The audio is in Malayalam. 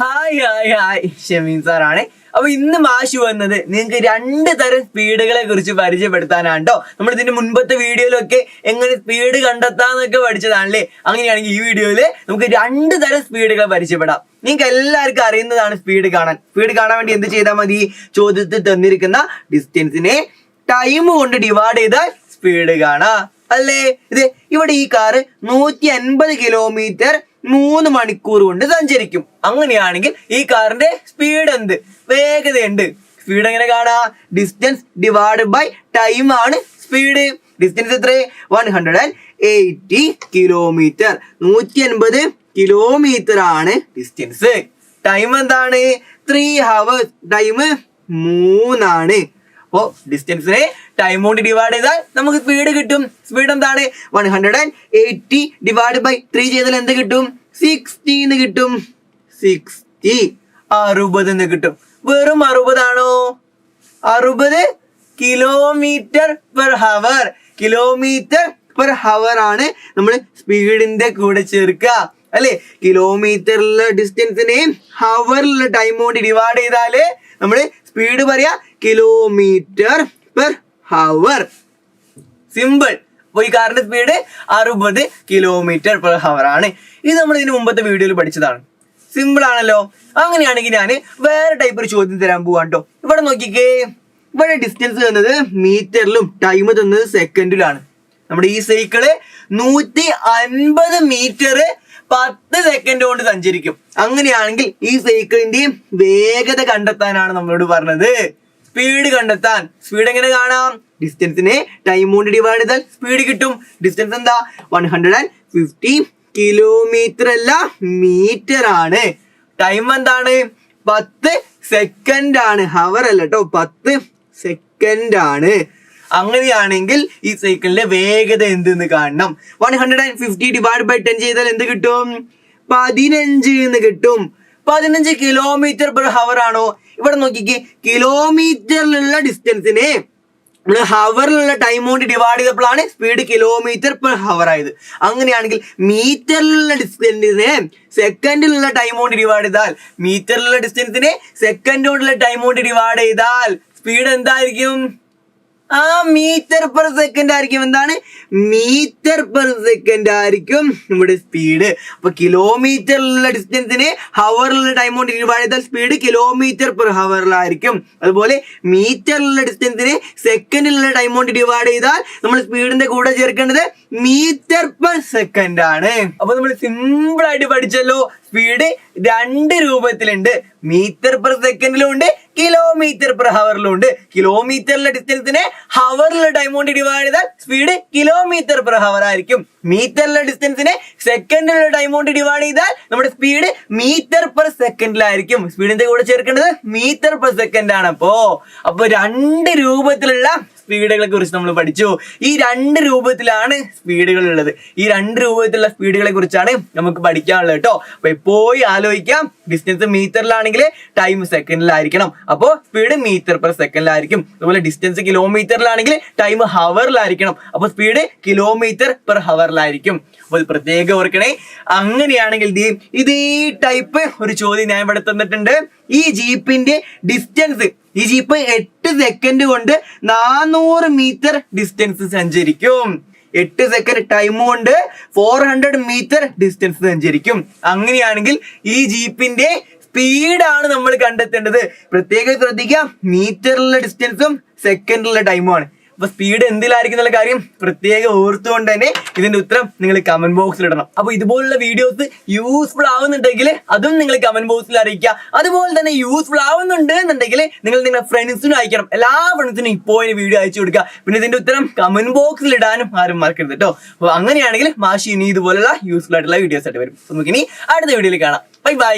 ഹായ് ഷമീൻ സാറാണ്. അപ്പൊ ഇന്ന് മാഷ് വന്നത് നിങ്ങൾക്ക് 2 തരം സ്പീഡുകളെ കുറിച്ച് പരിചയപ്പെടുത്താനാണ് കേട്ടോ. നമ്മൾ ഇതിന്റെ മുൻപത്തെ വീഡിയോയിലൊക്കെ എങ്ങനെ സ്പീഡ് കണ്ടെത്താന്നൊക്കെ പഠിച്ചതാണല്ലേ. അങ്ങനെയാണെങ്കിൽ ഈ വീഡിയോയില് നമുക്ക് 2 തരം സ്പീഡുകളെ പരിചയപ്പെടാം. നിങ്ങൾക്ക് എല്ലാവർക്കും അറിയുന്നതാണ് സ്പീഡ് കാണാൻ വേണ്ടി എന്ത് ചെയ്താൽ മതി? ചോദ്യത്തിൽ തന്നിരിക്കുന്ന ഡിസ്റ്റൻസിനെ ടൈം കൊണ്ട് ഡിവൈഡ് ചെയ്താൽ സ്പീഡ് കാണാം അല്ലേ. ഇത് ഇവിടെ ഈ കാറ് 150 കിലോമീറ്റർ 3 മണിക്കൂർ കൊണ്ട് സഞ്ചരിക്കും. അങ്ങനെയാണെങ്കിൽ ഈ കാറിന്റെ സ്പീഡ് എന്ത്? വേഗതയുണ്ട്. സ്പീഡ് എങ്ങനെ കാണാ? ഡിസ്റ്റൻസ് ഡിവൈഡ് ബൈ ടൈം ആണ് സ്പീഡ്. ഡിസ്റ്റൻസ് എത്ര? 180 കിലോമീറ്റർ. 150 കിലോമീറ്റർ ആണ് ഡിസ്റ്റൻസ്. ടൈം എന്താണ്? 3 hours. ടൈം 3 ആണ്. അപ്പോ ഡിസ്റ്റൻസിനെ ടൈം കൊണ്ട് ഡിവൈഡ് ചെയ്താൽ നമുക്ക് സ്പീഡ് കിട്ടും. സ്പീഡ് എന്താണ്? 180 ഡിവൈഡ് ബൈ 3 ചെയ്താൽ എന്ത് കിട്ടും? 60 എന്ന് കിട്ടും. 60 60 എന്ന് കിട്ടും. വെറും 60 ആണോ? 60 kilometre per hour. Kilometre per hour ആണ് നമ്മൾ സ്പീഡിന്റെ കൂടെ ചേർക്കുക അല്ലെ. കിലോമീറ്ററിലെ ഡിസ്റ്റൻസിനെ ഹവറിലെ ടൈം കൊണ്ട് ഡിവൈഡ് ചെയ്താല് നമ്മള് സ്പീഡ് പറയാ കിലോമീറ്റർ പെർ ഹവർ. സിമ്പിൾ. അപ്പൊ ഈ കാറിന്റെ സ്പീഡ് 60 കിലോമീറ്റർ പെർ ഹവർ ആണ്. ഇത് നമ്മൾ ഇതിന് മുമ്പത്തെ വീഡിയോയിൽ പഠിച്ചതാണ്. സിമ്പിൾ ആണല്ലോ. അങ്ങനെയാണെങ്കിൽ ഞാൻ വേറെ ടൈപ്പ് ഒരു ചോദ്യം തരാൻ പോവാണ് കേട്ടോ. ഇവിടെ നോക്കിക്കേ. ഇവിടെ ഡിസ്റ്റൻസ് തന്നത് മീറ്ററിലും ടൈം തന്നത് സെക്കൻഡിലാണ്. നമ്മുടെ ഈ സൈക്കിള് 150 മീറ്റർ 10 സെക്കൻഡ് കൊണ്ട് സഞ്ചരിക്കും. അങ്ങനെയാണെങ്കിൽ ഈ സൈക്കിളിന്റെ വേഗത കണ്ടെത്താനാണ് നമ്മളോട് പറഞ്ഞത്. സ്പീഡ് കണ്ടെത്താൻ. സ്പീഡ് എങ്ങനെ കാണാം? ഡിസ്റ്റൻസിനെ ടൈം കൊണ്ട് ഡിവൈഡ് ചെയ്താൽ സ്പീഡ് കിട്ടും. ഡിസ്റ്റൻസ് എന്താ? 150 കിലോമീറ്റർ അല്ല, മീറ്റർ ആണ്. ടൈം എന്താണ്? 10 സെക്കൻഡ് ആണ്. ഹവർ അല്ല കേട്ടോ, 10 സെക്കൻഡ് ആണ്. അങ്ങനെയാണെങ്കിൽ ഈ സൈക്കിളിന്റെ വേഗത എന്തെന്ന് കാണണം. 150 ഡിവൈഡ് ബൈ 10 ചെയ്താൽ എന്ത് കിട്ടും? 15 എന്ന് കിട്ടും. 15 കിലോമീറ്റർ പെർ ഹവർ ആണോ? ഇവിടെ നോക്കിക്കേ. കിലോമീറ്ററിലുള്ള ഡിസ്റ്റൻസിനെ നമ്മള് ഹവറിലുള്ള ടൈം കൊണ്ട് ഡിവൈഡ് ചെയ്തപ്പോഴാണ് സ്പീഡ് കിലോമീറ്റർ പെർ ഹവർ ആയത്. അങ്ങനെയാണെങ്കിൽ മീറ്ററിലുള്ള ഡിസ്റ്റൻസിനെ സെക്കൻഡിലുള്ള ടൈം കൊണ്ട് ഡിവൈഡ് ചെയ്താൽ, മീറ്ററിലുള്ള ഡിസ്റ്റൻസിനെ സെക്കൻഡ് കൊണ്ടുള്ള ടൈം കൊണ്ട് ഡിവൈഡ് ചെയ്താൽ സ്പീഡ് എന്തായിരിക്കും? മീറ്റർ പെർ സെക്കൻഡ് ആയിരിക്കും. എന്താണ്? മീറ്റർ പെർ സെക്കൻഡ് ആയിരിക്കും നമ്മുടെ സ്പീഡ്. അപ്പൊ കിലോമീറ്ററിലുള്ള ഡിസ്റ്റൻസിനെ ഹവറിലുള്ള ടൈം കൊണ്ട് ഡിവൈഡ് ചെയ്താൽ സ്പീഡ് കിലോമീറ്റർ പെർ ഹവറിലായിരിക്കും. അതുപോലെ മീറ്ററിലുള്ള ഡിസ്റ്റൻസിനെ സെക്കൻഡിലുള്ള ടൈം കൊണ്ട് ഡിവൈഡ് ചെയ്താൽ നമ്മൾ സ്പീഡിന്റെ കൂടെ ചേർക്കേണ്ടത് മീറ്റർ പെർ സെക്കൻഡ് ആണ്. അപ്പൊ നമ്മൾ സിമ്പിൾ ആയിട്ട് പഠിച്ചല്ലോ. സ്പീഡ് 2 രൂപത്തിലുണ്ട്. മീറ്റർ പെർ സെക്കൻഡിലും ഉണ്ട്, കിലോമീറ്റർ പെർ ഹവറിലും ഉണ്ട്. കിലോമീറ്ററിലെ ഡിസ്റ്റൻസിനെ ഹവറിലെ ടൈം കൊണ്ട് ഡിവൈഡ് ചെയ്താൽ സ്പീഡ് കിലോമീറ്റർ പെർ ഹവർ ആയിരിക്കും. മീറ്ററിലെ ഡിസ്റ്റൻസിനെ സെക്കൻഡിലുള്ള ടൈം കൊണ്ട് ഡിവൈഡ് ചെയ്താൽ നമ്മുടെ സ്പീഡ് മീറ്റർ പെർ സെക്കൻഡിലായിരിക്കും. സ്പീഡിന്റെ കൂടെ ചേർക്കേണ്ടത് മീറ്റർ പെർ സെക്കൻഡ് ആണ്. അപ്പൊ 2 രൂപത്തിലുള്ള സ്പീഡുകളെ കുറിച്ച് നമ്മൾ പഠിച്ചു. ഈ 2 രൂപത്തിലാണ് സ്പീഡുകൾ ഉള്ളത്. ഈ 2 രൂപത്തിലുള്ള സ്പീഡുകളെ കുറിച്ചാണ് നമുക്ക് പഠിക്കാനുള്ളത് കേട്ടോ. അപ്പൊ എപ്പോഴും ആലോചിക്കാം, ഡിസ്റ്റൻസ് മീറ്ററിലാണെങ്കിൽ ടൈം സെക്കൻഡിലായിരിക്കണം. അപ്പോൾ സ്പീഡ് മീറ്റർ പെർ സെക്കൻഡിലായിരിക്കും. അതുപോലെ ഡിസ്റ്റൻസ് കിലോമീറ്ററിലാണെങ്കിൽ ടൈം ഹവറിലായിരിക്കണം. അപ്പൊ സ്പീഡ് കിലോമീറ്റർ പെർ ഹവറിലായിരിക്കും. അപ്പോൾ പ്രത്യേകം ഓർക്കണേ. അങ്ങനെയാണെങ്കിൽ ഇതേ ടൈപ്പ് ഒരു ചോദ്യം ഞാൻ ഇവിടെ തന്നിട്ടുണ്ട്. ഈ ജീപ്പിന്റെ ഡിസ്റ്റൻസ്, ഈ ജീപ്പ് 8 സെക്കൻഡ് കൊണ്ട് 400 മീറ്റർ ഡിസ്റ്റൻസ് സഞ്ചരിക്കും. 8 സെക്കൻഡ് ടൈം കൊണ്ട് 400 മീറ്റർ ഡിസ്റ്റൻസ് സഞ്ചരിക്കും. അങ്ങനെയാണെങ്കിൽ ഈ ജീപ്പിന്റെ സ്പീഡാണ് നമ്മൾ കണ്ടെത്തേണ്ടത്. പ്രത്യേകം ശ്രദ്ധിക്കാം, മീറ്ററിലുള്ള ഡിസ്റ്റൻസും സെക്കൻഡിലുള്ള ടൈമുമാണ്. അപ്പൊ സ്പീഡ് എന്തിലായിരിക്കും എന്നുള്ള കാര്യം പ്രത്യേകം ഓർത്തുകൊണ്ട് തന്നെ ഇതിന്റെ ഉത്തരം നിങ്ങൾ കമന്റ് ബോക്സിൽ ഇടണം. അപ്പൊ ഇതുപോലുള്ള വീഡിയോസ് യൂസ്ഫുൾ ആവുന്നുണ്ടെങ്കിൽ അതും നിങ്ങൾ കമന്റ് ബോക്സിൽ അറിയിക്കുക. അതുപോലെ തന്നെ യൂസ്ഫുൾ ആവുന്നുണ്ട് എന്നുണ്ടെങ്കിൽ നിങ്ങൾ നിങ്ങളുടെ ഫ്രണ്ട്സിനും അയക്കണം. എല്ലാ ഫ്രണ്ട്സിനും ഇപ്പോൾ വീഡിയോ അയച്ചു കൊടുക്കുക. പിന്നെ ഇതിന്റെ ഉത്തരം കമന്റ് ബോക്സിൽ ഇടാനും ആരും മറക്കരുത് കേട്ടോ. അപ്പൊ അങ്ങനെയാണെങ്കിൽ മാഷി ഇനി ഇതുപോലുള്ള യൂസ്ഫുൾ ആയിട്ടുള്ള വീഡിയോസ് ആയിട്ട് വരും. നമുക്കിനി അടുത്ത വീഡിയോയിൽ കാണാം. Bye bye.